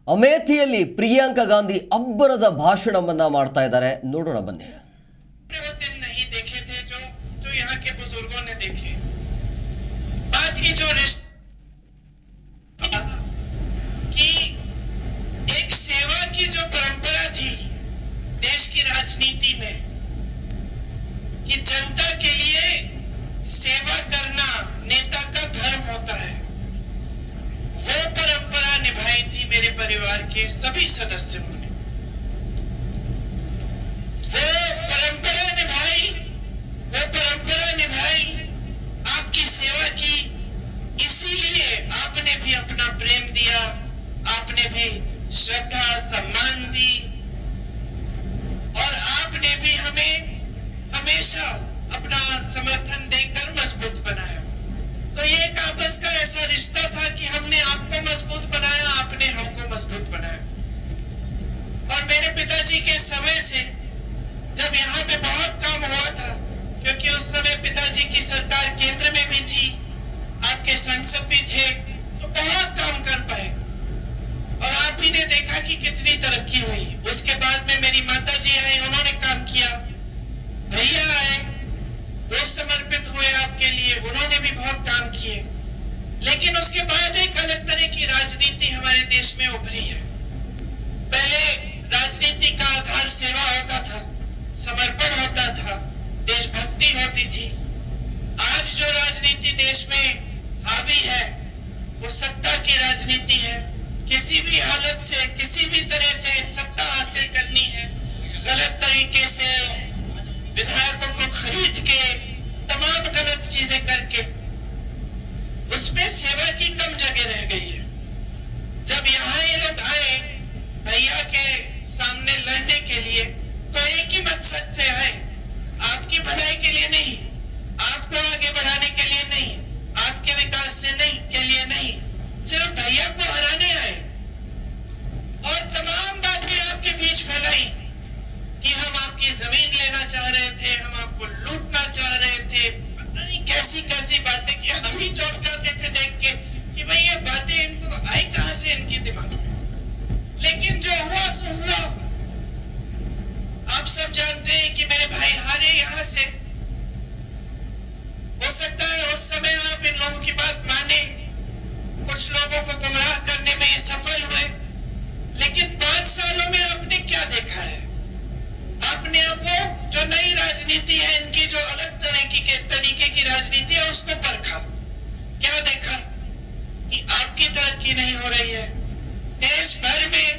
ಅಮೇಥಿಯಲ್ಲಿ ಪ್ರಿಯಾಂಕಾ ಗಾಂಧಿ ಅಬ್ಬರದ ಭಾಷಣವನ್ನ ಮಾಡ್ತಾ ಇದ್ದಾರೆ, ನೋಡೋಣ ಬನ್ನಿ। सेवा करना नेता का धर्म होता है। वो परंपरा निभाई थी मेरे परिवार के सभी सदस्यों ने। वो परंपरा निभाई, आपकी सेवा की। इसीलिए आपने भी अपना प्रेम दिया, आपने भी श्रद्धा सम्मान दी और आपने भी हमें हमेशा अपना समर्थन देकर मजबूत बनाया। तो ये एक आपस का ऐसा रिश्ता था कि हमने आपको मजबूत बनाया, आपने हमको मजबूत बनाया। और मेरे पिताजी के समय से जब यहाँ पे बहुत काम हुआ था, क्योंकि उस समय पिताजी की सरकार केंद्र में भी थी, आपके सांसद भी थे, तो बहुत काम कर पाए। और आप भी ने देखा कि कितनी तरक्की हुई। उसके बाद में मेरी माता जी आई, उन्होंने काम किया। भैया आए, वो समर्पित हुए आपके लिए, उन्होंने भी बहुत काम किए। लेकिन उसके बाद एक अलग तरह की राजनीति हमारे देश में उभरी है। पहले राजनीति का आधार सेवा होता था, समर्पण होता था, देशभक्ति होती थी। आज जो राजनीति देश में हावी है वो सत्ता की राजनीति है। किसी भी हालत से, किसी भी तरह से सत्ता हासिल करनी है, गलत तरीके से विधायकों को खरीद के, तमाम गलत चीजें करके, उसमें सेवा की कम जगह रह गई है। जब यहाँ ये लोग आए भैया के सामने लड़ने के लिए, तो एक ही मकसद से आए, आपकी भलाई के लिए नहीं, आपको आगे बढ़ाने के लिए नहीं, आपके विकास से नहीं के लिए नहीं, सिर्फ भैया को हराने आए। और तमाम बातें आपके बीच फैलाई कि हम आपकी जमीन लेना चाह रहे थे, हम आपको लूटना चाह रहे थे, पता नहीं कैसी कैसी बातें कि हम ही चौंक जाते थे देख के कि भाई ये बातें इनको आई कहां से इनके दिमाग में। लेकिन जो हुआ सो हुआ। आप सब जानते हैं कि मेरे भाई हारे यहां से। हो सकता है उस समय आप इन लोगों की बात माने, कुछ लोगों को गुमराह करने में ये सफल हुए, लेकिन 5 सालों में आपने क्या देखा है? आपने अब वो जो नई राजनीति है, इनकी जो अलग तरीके की राजनीति है, उसको परखा। क्या देखा कि आपकी तरक्की नहीं हो रही है। देश भर में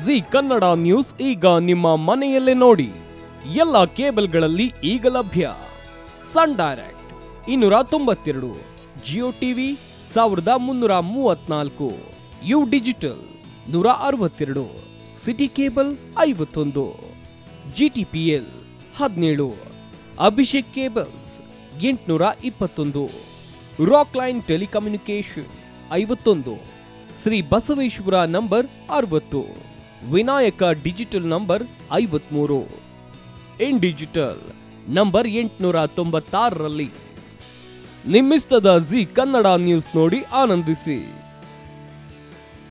ಜಿ ಕನ್ನಡ ನ್ಯೂಸ್ ಈಗ ನಿಮ್ಮ ಮನೆಯಲ್ಲೇ ನೋಡಿ. ಎಲ್ಲ ಕೇಬಲ್ಗಳಲ್ಲಿ ಈಗ ಲಭ್ಯ. Sun Direct 292, Jio TV 1334, U digital 162, city cable 51, GTPL 17, Abhishek cables 821, Rockline telecommunication 51, Shri Basaveshwara number 60, Vinayaka digital number 53, in digital number 896ರಲ್ಲಿ ನಿಮ್ಮಿಸ್ತದ ಜಿ ಕನ್ನಡ ನ್ಯೂಸ್ ನೋಡಿ ಆನಂದಿಸಿ.